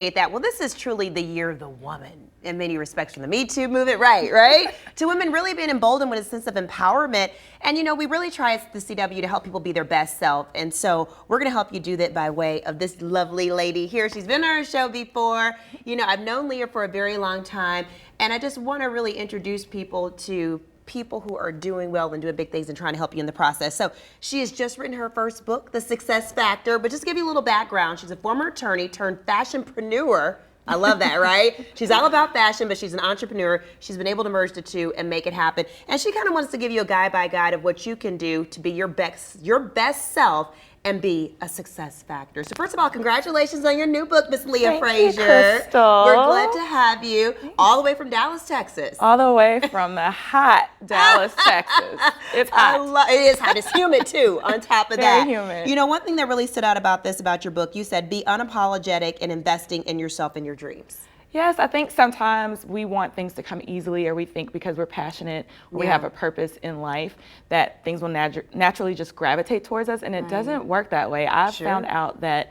that. Well, this is truly the year of the woman in many respects, from the Me Too movement, right? To women really being emboldened with a sense of empowerment. And you know, we really try at the CW to help people be their best self. And so we're gonna help you do that by way of this lovely lady here. She's been on our show before. You know, I've known Leah for a very long time. And I just wanna really introduce people to people who are doing well and doing big things and trying to help you in the process. So she has just written her first book, The Success Factor. But just to give you a little background, she's a former attorney turned fashionpreneur. I love that, right? She's all about fashion, but she's an entrepreneur. She's been able to merge the two and make it happen. And she kind of wants to give you a guide by guide of what you can do to be your best self and be a success factor. So first of all, congratulations on your new book, Miss Leah Frazier. Crystal. We're glad to have you all the way from Dallas, Texas. All the way from the hot Dallas, Texas. It's hot. It is hot. It's humid too, on top of that. Very humid. You know, one thing that really stood out about your book, you said be unapologetic in investing in yourself and your dreams. Yes, I think sometimes we want things to come easily, or we think because we're passionate, we have a purpose in life, that things will naturally just gravitate towards us, and it doesn't work that way. I've found out that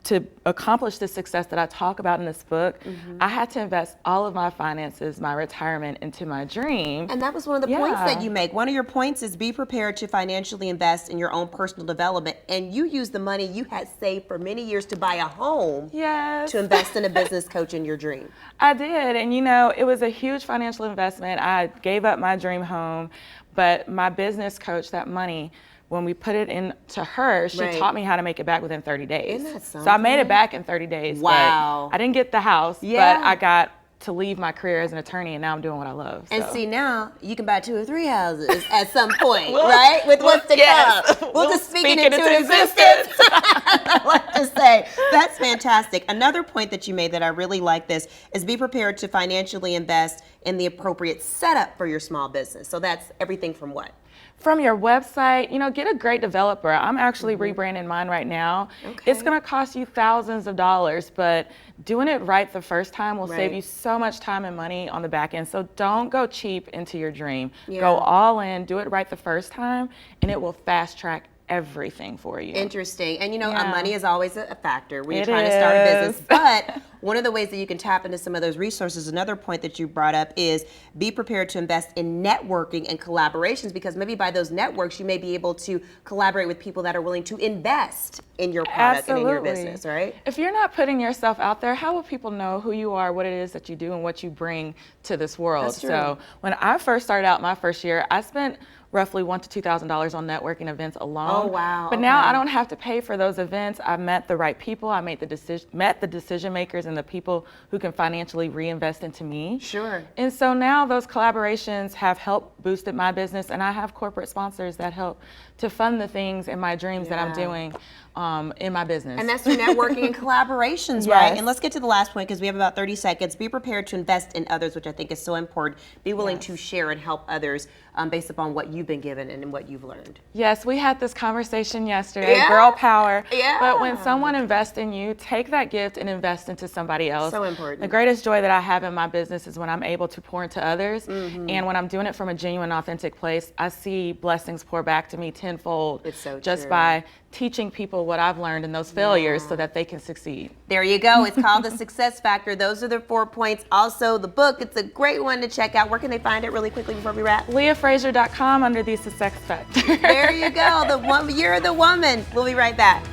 to accomplish the success that I talk about in this book, I had to invest all of my finances, my retirement, into my dream. And that was one of the points that you make. One of your points is be prepared to financially invest in your own personal development. And you used the money you had saved for many years to buy a home to invest in a business coach in your dream. I did, and you know, it was a huge financial investment. I gave up my dream home, but my business coach, that money, when we put it into her, she taught me how to make it back within 30 days. Isn't that something? So I made it back in 30 days. Wow. But I didn't get the house, but I got to leave my career as an attorney, and now I'm doing what I love. And see, now you can buy 2 or 3 houses at some point, right? With what's to come. We'll just speak it into existence. I like to say. That's fantastic. Another point that you made that I really like this is be prepared to financially invest in the appropriate setup for your small business. So that's everything from what? From your website, you know, get a great developer. I'm actually rebranding mine right now. It's going to cost you thousands of dollars, but doing it right the first time will save you so much time and money on the back end. So don't go cheap into your dream. Go all in, do it right the first time, and it will fast track everything for you. Interesting. And you know, money is always a factor when you're trying to start a business. But one of the ways that you can tap into some of those resources, another point that you brought up, is be prepared to invest in networking and collaborations, because maybe by those networks you may be able to collaborate with people that are willing to invest in your product and in your business, right? If you're not putting yourself out there, how will people know who you are, what it is that you do, and what you bring to this world? That's true. So when I first started out my first year, I spent roughly $1,000 to $2,000 on networking events alone. Oh, wow. But now I don't have to pay for those events. I met the right people. I met the decision makers and the people who can financially reinvest into me. Sure. And so now those collaborations have helped boosted my business, and I have corporate sponsors that help to fund the things and my dreams that I'm doing in my business. And that's through networking and collaborations, right? And let's get to the last point, because we have about 30 seconds. Be prepared to invest in others, which I think is so important. Be willing to share and help others based upon what you've been given and what you've learned. Yes, we had this conversation yesterday, girl power. Yeah. But when someone invests in you, take that gift and invest into somebody else. So important. The greatest joy that I have in my business is when I'm able to pour into others. And when I'm doing it from a genuine, authentic place, I see blessings pour back to me tenfold. It's so just true. by teaching people what I've learned in those failures so that they can succeed. There you go. It's called The Success Factor. Those are the 4 points. Also, the book, it's a great one to check out. Where can they find it really quickly before we wrap? LeahFrazier.com under the Success Factor. There you go. You're the woman. We'll be right back.